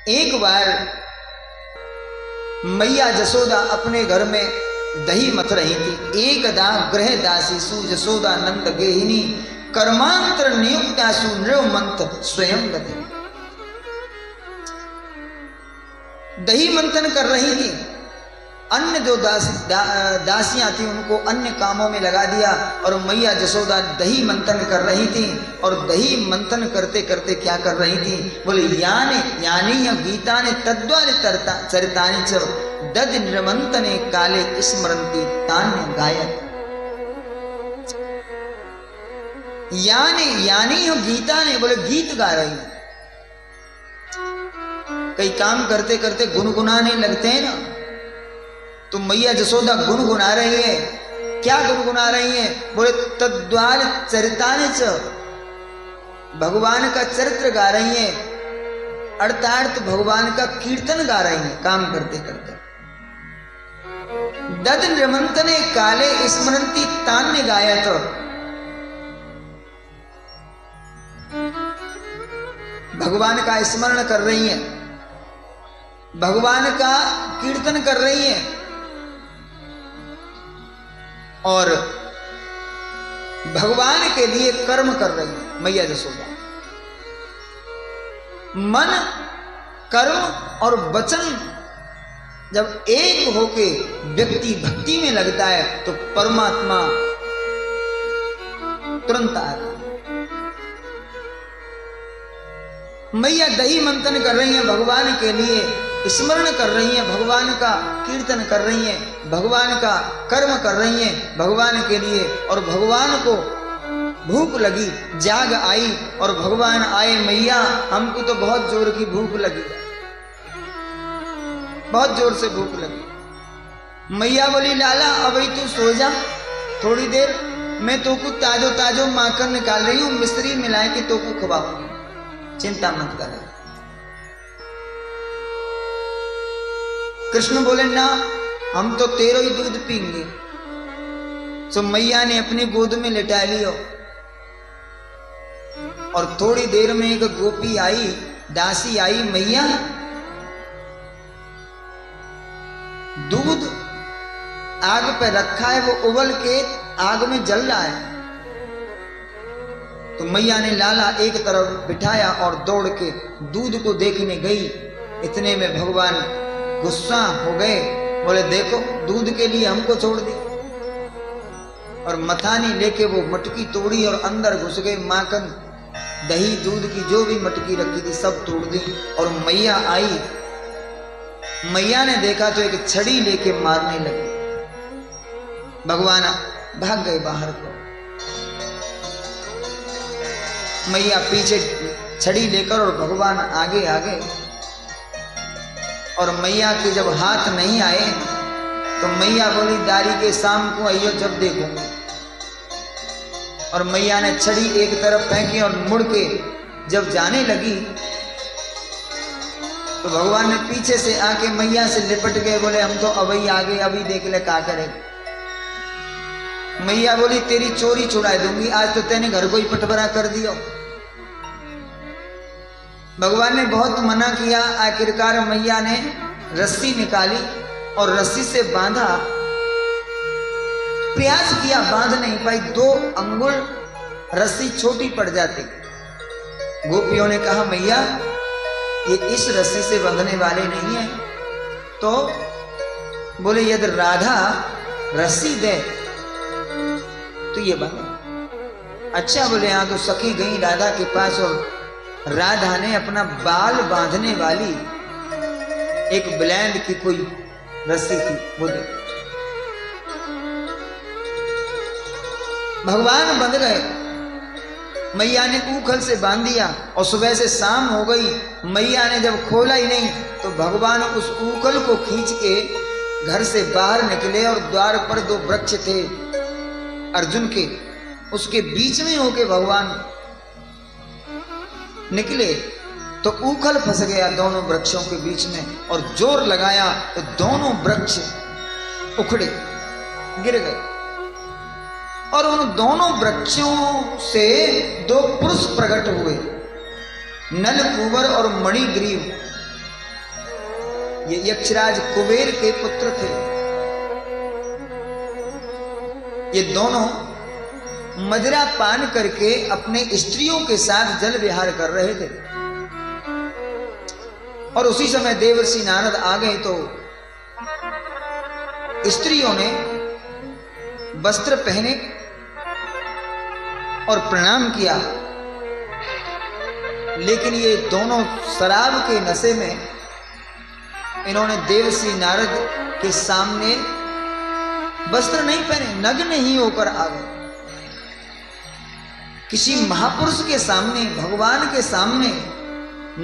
एक बार मैया जसोदा अपने घर में दही मथ रही थी। एकदा गृह दासीसु जसोदा नंद गेहिनी कर्मांतर नियुक्तासु नृमंथ स्वयं गति। दही मंथन कर रही थी। अन्य जो दासियां थी उनको अन्य कामों में लगा दिया और मैया जसोदा दही मंथन कर रही थी। और दही मंथन करते करते क्या कर रही थी, बोले यानी गीता ने तद्वारे चरितानि च दद नृमंतने काले स्मरंती तान्य गायक। यानी गीता ने, बोले गीत गा रही है। कई काम करते करते गुनगुनाने लगते हैं ना, तो मैया जसोदा गुनगुना रही है। क्या गुनगुना रही है, बोले तद्वार चरितानि च, भगवान का चरित्र गा रही है, अर्थात भगवान का कीर्तन गा रही है काम करते करते। दद नृमंतने काले स्मरंती तान्य गायत। भगवान का स्मरण कर रही है, भगवान का कीर्तन कर रही है और भगवान के लिए कर्म कर रही है मैया जसोदा। मन, कर्म और वचन जब एक होके व्यक्ति भक्ति में लगता है तो परमात्मा तुरंत आता है। मैया दही मंथन कर रही हैं, भगवान के लिए स्मरण कर रही हैं, भगवान का कीर्तन कर रही हैं, भगवान का कर्म कर रही हैं भगवान के लिए। और भगवान को भूख लगी, जाग आई और भगवान आए, मैया हमको तो बहुत जोर की भूख लगी, बहुत जोर से भूख लगी। मैया बोली लाला अभी तू सो जा, थोड़ी देर मैं तो को ताजो ताजो माखन निकाल रही हूं, मिश्री मिला के तो को खवाऊंगी, चिंता मत कर। कृष्ण बोले ना, हम तो तेरो ही दूध पीएंगे। तो मैया ने अपनी गोद में लिटा लियो और थोड़ी देर में एक गोपी आई, दासी आई, मैया दूध आग पे रखा है, वो उबल के आग में जल रहा है। तो मैया ने लाला एक तरफ बिठाया और दौड़ के दूध को देखने गई। इतने में भगवान गुस्सा हो गए, बोले देखो दूध के लिए हमको छोड़ दी। और मथानी लेके वो मटकी तोड़ी और अंदर घुस गए। माखन, दही, दूध की जो भी मटकी रखी थी सब तोड़ दी। और मैया आई, मैया ने देखा तो एक छड़ी लेके मारने लगी। भगवान भाग गए बाहर को। मैया पीछे छड़ी लेकर और भगवान आगे आगे। और मैया के जब हाथ नहीं आए तो मैया बोली दारी के शाम को आइयो जब देखूंगी। और मैया ने छड़ी एक तरफ फेंकी और मुड़ के जब जाने लगी तो भगवान ने पीछे से आके मैया से लिपट गए, बोले हम तो अभी आगे, अभी देख ले क्या करेंगे। मैया बोली तेरी चोरी छुड़ा दूंगी, आज तो तेने घर को ही पटवरा कर दिया। भगवान ने बहुत मना किया, आखिरकार मैया ने रस्सी निकाली और रस्सी से बांधा। प्रयास किया, बांध नहीं पाई, 2 अंगुल रस्सी छोटी पड़ जाती। गोपियों ने कहा मैया ये इस रस्सी से बंधने वाले नहीं है। तो बोले यदि राधा रस्सी दे तो ये बंध। अच्छा, बोले हाँ। तो सखी गई राधा के पास और राधा ने अपना बाल बांधने वाली एक ब्लैंड की कोई रस्सी थी वो दी। भगवान बंध गए। मैया ने ऊखल से बांध दिया और सुबह से शाम हो गई। मैया ने जब खोला ही नहीं तो भगवान उस ऊखल को खींच के घर से बाहर निकले और द्वार पर 2 वृक्ष थे अर्जुन के, उसके बीच में होके भगवान निकले तो ऊखल फंस गया दोनों वृक्षों के बीच में और जोर लगाया तो दोनों वृक्ष उखड़े, गिर गए। और उन दोनों वृक्षों से 2 पुरुष प्रकट हुए, नलकूबर और मणिग्रीव। ये यक्षराज कुबेर के पुत्र थे। ये दोनों मदिरा पान करके अपने स्त्रियों के साथ जल विहार कर रहे थे और उसी समय देवर्षि नारद आ गए तो स्त्रियों ने वस्त्र पहने और प्रणाम किया, लेकिन ये दोनों शराब के नशे में इन्होंने देवर्षि नारद के सामने वस्त्र नहीं पहने, नग्न ही होकर आ गए। किसी महापुरुष के सामने, भगवान के सामने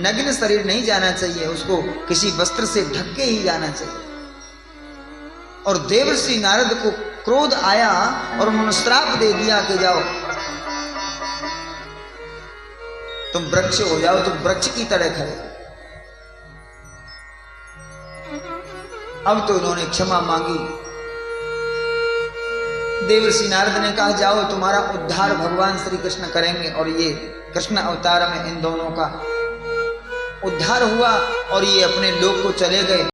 नग्न शरीर नहीं जाना चाहिए, उसको किसी वस्त्र से ढक के ही जाना चाहिए। और देवर्षि नारद को क्रोध आया और उन्होंने श्राप दे दिया कि जाओ तुम वृक्ष हो जाओ, तुम वृक्ष की तरह खड़े। अब तो उन्होंने क्षमा मांगी। देवर्षि नारद ने कहा जाओ, तुम्हारा उद्धार भगवान श्री कृष्ण करेंगे। और ये कृष्ण अवतार में इन दोनों का उद्धार हुआ और ये अपने लोक को चले गए।